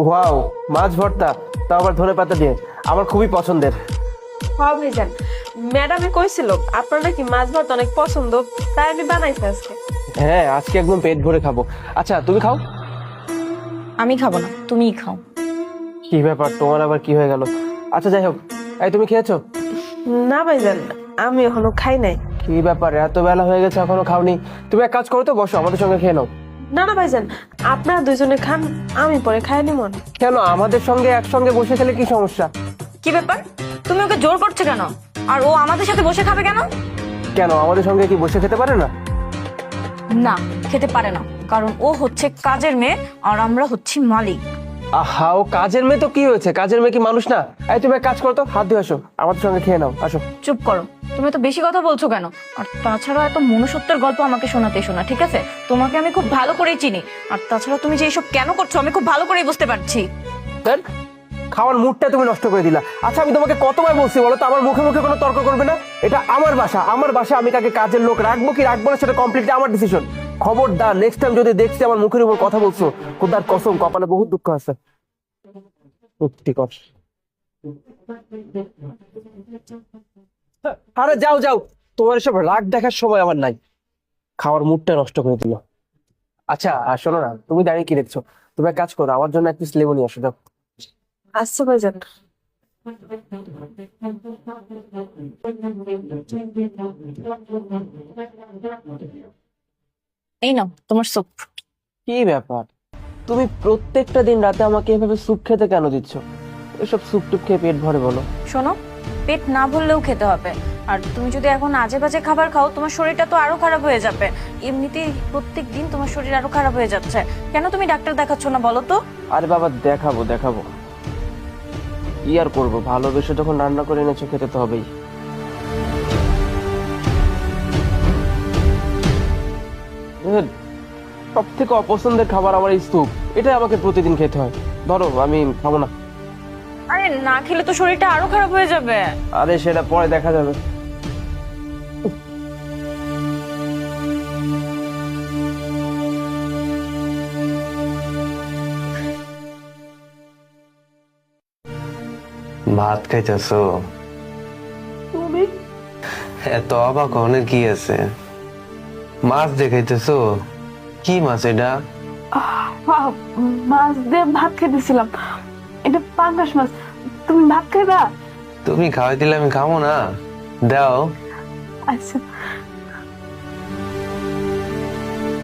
Wow, মাছ ভর্তা, তাও আবার ধনেপাতা দিয়ে, আমার খুবই পছন্দের। হ্যাঁ ভাইজান, ম্যাডামে কইছিল আপনার নাকি মাছ ভাত অনেক পছন্দ, তাই আমি বানাইছি আজকে। হ্যাঁ, আজকে একদম পেট ভরে খাবো। আচ্ছা তুমি খাও। আমি খাবো না, তুমিই খাও। কি ব্যাপার, তোমার আবার কি হয়ে গেল? আচ্ছা যাই হোক, এই তুমি খেয়েছো? না ভাইজান, আমি এখনো খাই নাই। কি ব্যাপার, এত বেলা হয়ে গেছে এখনো খাওনি? তুমি এক কাজ করো তো, বসো আমাদের সঙ্গে খেয়ে নাও। না না ভাইজান, আপনারা দুইজনে খান, আমি পরে খাই নি মন। কেন, আমাদের সঙ্গে একসঙ্গে বসে খেলে কি সমস্যা? কি ব্যাপার, তুমি ওকে জোর করছো কেন? আর ও আমাদের সাথে বসে খাবে কেন? কেন, আমাদের সঙ্গে কি বসে খেতে পারে না? না, খেতে পারে না, কারণ ও হচ্ছে কাজের মেয়ে আর আমরা হচ্ছি মালিক। আহা, ও কাজের মেয়ে তো কি হয়েছে, কাজের মেয়ে কি মানুষ না? এই তুমি এক কাজ করো তো, হাত ধুয়ে আসো, আমাদের সঙ্গে খেয়ে নাও, আসো। চুপ করো, তুমি তো বেশি কথা বলছো কেন? আর তাছাড়া এত মনুষ্যত্বের গল্প আমাকে শোনাতে শোনা, ঠিক আছে? তোমাকে আমি খুব ভালো করেই চিনি। আর তাছাড়া তুমি যে এইসব কেন করছো আমি খুব ভালো করেই বুঝতে পারছি। দেন, খাওয়ার মুডটা তুমি নষ্ট করে দিলা। আচ্ছা আমি তোমাকে কতবার বলছি বলো তো, আমার মুখে মুখে কোনো তর্ক করবে না। এটা আমার বাসা, আমার বাসা, আমি কাকে কাজের লোক রাখবো কি রাখবো না সেটা কমপ্লিটলি আমার ডিসিশন। খবরদার, নেক্সট টাইম যদি দেখছি আমার মুখের উপর কথা বলছো, খোদার কসম, কপালে বহুত দুঃখ আছে। ঠিক আছে, আরে যাও যাও, তোমার এসব রাগ দেখার সময় আমার নাই। খাওয়ার মুডটা নষ্ট করে দিল। আচ্ছা আর শোনো না, তুমি দাঁড়িয়ে কি দেখছো? তুমি এক কাজ করো, আমার জন্য এক পিস লেবু নিয়ে আসো, যাও। আচ্ছা ভাইজান। এই নাও তোমার স্যুপ। কি ব্যাপার, তুমি প্রত্যেকটা দিন রাতে আমাকে এভাবে স্যুপ খেতে কেন দিচ্ছ? এসব স্যুপ টুপ খেয়ে পেট ভরে বলো। শোনো, পেট না ভরলেও খেতে হবে। আর তুমি যদি এখন আজে বাজে খাবার খাও তোমার শরীরটা তো আরো খারাপ হয়ে যাবে। এমনিতেই প্রত্যেক দিন তোমার শরীর আরো খারাপ হয়ে যাচ্ছে। কেন তুমি ডাক্তার দেখাচ্ছ না বলো তো? আরে বাবা, দেখাবো দেখাবো, কি আর করবো, ভালোবেসে যখন রান্না করে এনেছো খেতে তো হবেই। সব থেকে অপছন্দের খাবার আমার এই স্যুপ, এটাই আমাকে প্রতিদিন খেতে হয়। ধরো, আমি খাবো না। আরে না খেলে তো শরীরটা আরো খারাপ হয়ে যাবে। আরে সেটা পরে দেখা যাবে। ভাত খাইতেছো? তুমি এত অবাক হওয়ার কি আছে? মাছ দেখাইতেছো? কি মাছ এটা? মাছ দিয়ে ভাত খেতেছিলাম, এটা পাঙ্গাস মাছ। তুমি ভাত খাইবা? তুমি খাওয়াই দিলে আমি খাবো না, দাও। আচ্ছা